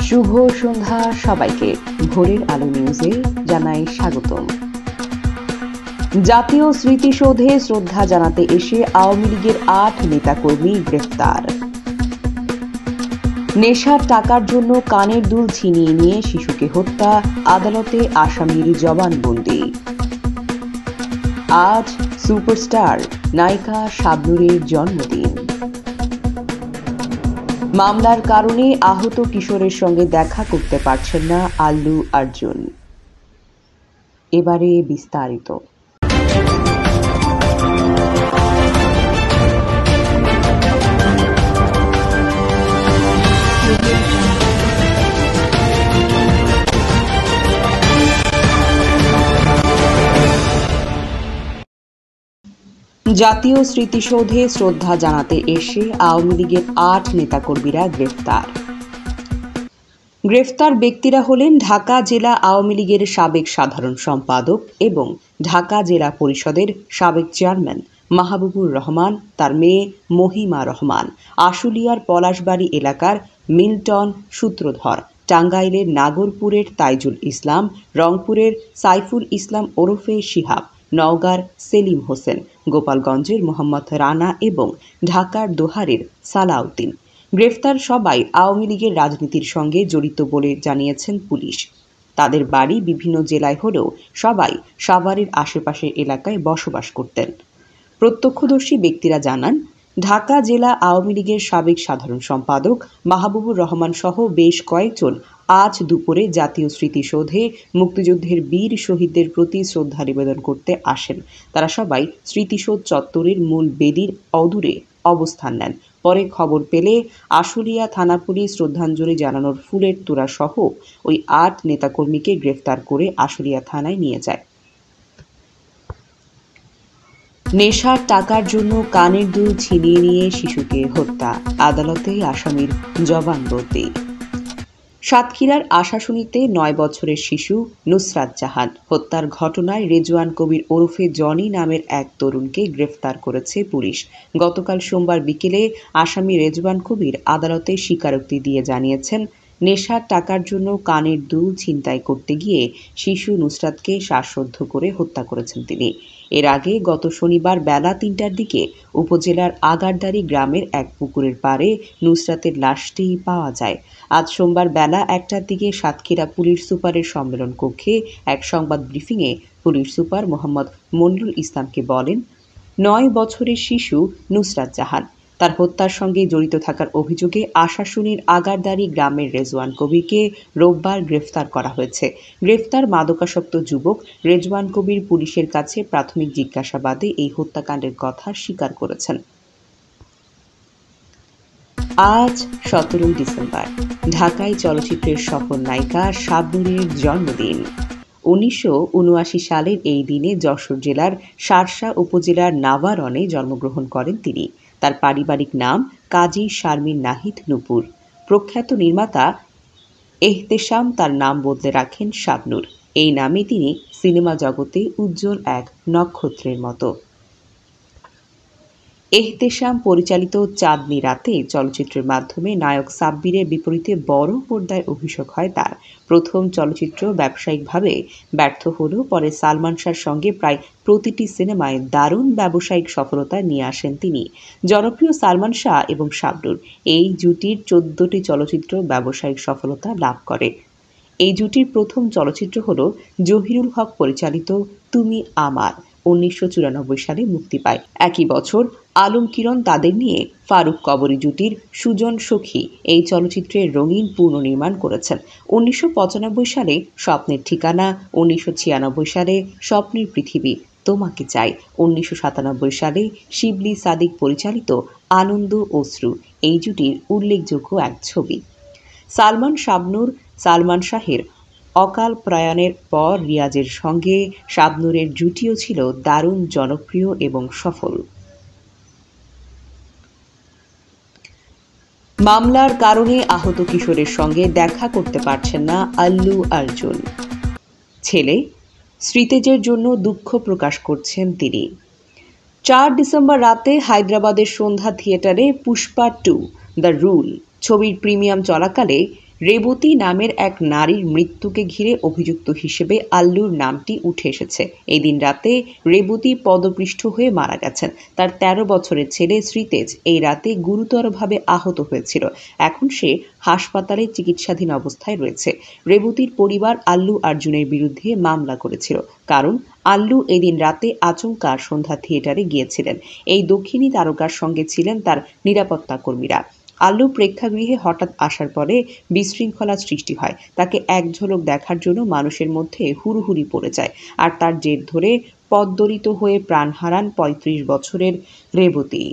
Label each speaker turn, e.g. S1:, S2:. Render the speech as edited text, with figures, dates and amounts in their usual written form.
S1: শুভ সন্ধ্যা সবাইকে। ভোরের আলো নিউজে জানাই স্বাগতম। জাতীয় স্মৃতিসৌধে শ্রদ্ধা জানাতে এসে আওয়ামী লীগের ৮ নেতাকর্মী গ্রেফতার। নেশার টাকার জন্য কানের দুল ছিনিয়ে নিয়ে শিশুকে হত্যা, আদালতে আসামির জবানবন্দি। আজ সুপারস্টার নায়িকা শাবনূরের জন্মদিন। মামলার কারণে আহত কিশোরের সঙ্গে দেখা করতে পারছেন না আল্লু অর্জুন। এবারে বিস্তারিত। জাতীয় স্মৃতিসৌধে শ্রদ্ধা জানাতে এসে আওয়ামী লীগের ৮ নেতাকর্মীরা গ্রেফতার। গ্রেফতার ব্যক্তিরা হলেন ঢাকা জেলা আওয়ামী লীগের সাবেক সাধারণ সম্পাদক এবং ঢাকা জেলা পরিষদের সাবেক চেয়ারম্যান মাহবুবুর রহমান, তার মেয়ে মহিমা রহমান, আশুলিয়ার পলাশবাড়ী এলাকার মিল্টন সূত্রধর, টাঙ্গাইলের নাগরপুরের তাইজুল ইসলাম, রংপুরের সাইফুল ইসলাম ওরফে শিহাব, নওগাঁর সেলিম হোসেন, গোপালগঞ্জের মোহাম্মদ রানা এবং ঢাকার দোহারের সালাউদ্দিন। গ্রেফতার সবাই আওয়ামী লীগের রাজনীতির সঙ্গে জড়িত বলে জানিয়েছেন পুলিশ। তাদের বাড়ি বিভিন্ন জেলায় হলেও সবাই সাভারের আশেপাশের এলাকায় বসবাস করতেন। প্রত্যক্ষদর্শী ব্যক্তিরা জানান, ঢাকা জেলা আওয়ামী লীগের সাবেক সাধারণ সম্পাদক মাহবুবুর রহমান সহ বেশ কয়েকজন আজ দুপুরে জাতীয় স্মৃতিসৌধে মুক্তিযুদ্ধের বীর শহীদদের প্রতি শ্রদ্ধা নিবেদন করতে আসেন। তারা সবাই স্মৃতিসৌধ চত্বরের মূল বেদির অদূরে অবস্থান নেন। পরে খবর পেলে আশুলিয়া থানা পুলিশ শ্রদ্ধাঞ্জলি জানানোর ফুলের তোড়া সহ ওই ৮ নেতাকর্মীকে গ্রেফতার করে আশুলিয়া থানায় নিয়ে যায়। নেশার টাকার জন্য কানের দুল ছিনিয়ে নিয়ে শিশুকে হত্যা, আদালতে আসামির জবানবন্দি। সাতক্ষীরার আশাশুনিতে ৯ বছরের শিশু নুসরাত জাহান হত্যার ঘটনায় রেজওয়ান কবির ওরফে জনি নামের এক তরুণকে গ্রেফতার করেছে পুলিশ। গতকাল সোমবার বিকেলে আসামি রেজওয়ান কবির আদালতে স্বীকারোক্তি দিয়ে জানিয়েছেন, নেশার টাকার জন্য কানের দুল ছিনতাই করতে গিয়ে শিশু নুসরাতকে শ্বাসরোধ করে হত্যা করেছেন তিনি। এর আগে গত শনিবার বেলা ৩টার দিকে উপজেলার আগারদারি গ্রামের এক পুকুরের পাড়ে নুসরাতের লাশটি পাওয়া যায়। আজ সোমবার বেলা ১টার দিকে সাতক্ষীরা পুলিশ সুপারের সম্মেলন কক্ষে এক সংবাদ ব্রিফিংয়ে পুলিশ সুপার মোহাম্মদ মনিরুল ইসলামকে বলেন, ৯ বছরের শিশু নুসরাত জাহান তার হত্যার সঙ্গে জড়িত থাকার অভিযোগে আশাশুনির আগারদারি গ্রামের রেজওয়ান কবিরকে রোববার গ্রেফতার করা হয়েছে। গ্রেফতার মাদকাসক্ত যুবক রেজওয়ান কবির পুলিশের কাছে প্রাথমিক জিজ্ঞাসাবাদে এই হত্যাকাণ্ডের কথা স্বীকার করেছেন। আজ ১৭ ডিসেম্বর ঢাকায় চলচ্চিত্রের সফল নায়িকা শাবনূরের জন্মদিন। ১৯৭৯ সালের এই দিনে যশোর জেলার শার্শা উপজেলার নাভারণে জন্মগ্রহণ করেন তিনি। তার পারিবারিক নাম কাজী শারমিন নাহিদ নূপুর। প্রখ্যাত নির্মাতা এহতেশাম তার নাম বদলে রাখেন শাবনূর। এই নামে তিনি সিনেমা জগতে উজ্জ্বল এক নক্ষত্রের মতো। এহতেশাম পরিচালিত চাঁদনি রাতে চলচ্চিত্রের মাধ্যমে নায়ক সাব্বিরের বিপরীতে বড় পর্দায় অভিষেক হয় তার। প্রথম চলচ্চিত্র ব্যবসায়িকভাবে ব্যর্থ হলেও পরে সালমান শাহর সঙ্গে প্রায় প্রতিটি সিনেমায় দারুণ ব্যবসায়িক সফলতা নিয়ে আসেন তিনি। জনপ্রিয় সালমান শাহ এবং শাবনূর এই জুটির ১৪টি চলচ্চিত্র ব্যবসায়িক সফলতা লাভ করে। এই জুটির প্রথম চলচ্চিত্র হল জহিরুল হক পরিচালিত তুমি আমার, ১৯৯৪ সালে মুক্তি পায়। একই বছর আলম কিরণ তাদের নিয়ে ফারুক কবরী জুটির সুজন সখী এই চলচ্চিত্রের রঙিন পুনর্নির্মাণ করেছেন। ১৯৯৫ সালে স্বপ্নের ঠিকানা, ১৯৯৬ সালে স্বপ্নের পৃথিবী তোমাকে চাই, ১৯৯৭ সালে শিবলি সাদিক পরিচালিত আনন্দ অশ্রু এই জুটির উল্লেখযোগ্য এক ছবি। সালমান শাবনূর সালমান শাহের অকাল প্রয়াণের পর রিয়াজের সঙ্গে শাবনূরের জুটিও ছিল দারুণ জনপ্রিয় এবং সফল। মামলার কারণে আহত কিশোরের সঙ্গে দেখা করতে পারছেন না আল্লু অর্জুন। ছেলে শ্রীতেজের জন্য দুঃখ প্রকাশ করছেন তিনি। ৪ ডিসেম্বর রাতে হায়দ্রাবাদের সন্ধ্যা থিয়েটারে পুষ্পা 2 দ্য রুল ছবির প্রিমিয়াম চলাকালে রেবতী নামের এক নারীর মৃত্যুকে ঘিরে অভিযুক্ত হিসেবে আল্লুর নামটি উঠে এসেছে। এদিন রাতে রেবতী পদপৃষ্ঠ হয়ে মারা গেছেন। তার ১৩ বছরের ছেলে শ্রীতেজ এই রাতে গুরুতরভাবে আহত হয়েছিল। এখন সে হাসপাতালে চিকিৎসাধীন অবস্থায় রয়েছে। রেবতীর পরিবার আল্লু অর্জুনের বিরুদ্ধে মামলা করেছিল, কারণ আল্লু এদিন রাতে আচমকা সন্ধ্যা থিয়েটারে গিয়েছিলেন। এই দক্ষিণী তারকার সঙ্গে ছিলেন তার নিরাপত্তা কর্মীরা। আল্লু প্রেক্ষাগৃহে হঠাৎ আসার পরে বিশৃঙ্খলার সৃষ্টি হয়। তাকে এক ঝলক দেখার জন্য মানুষের মধ্যে হুড়োহুড়ি পড়ে যায়। আর তার জের ধরে পদদলিত হয়ে প্রাণ হারান ৩৫ বছরের রেবতী।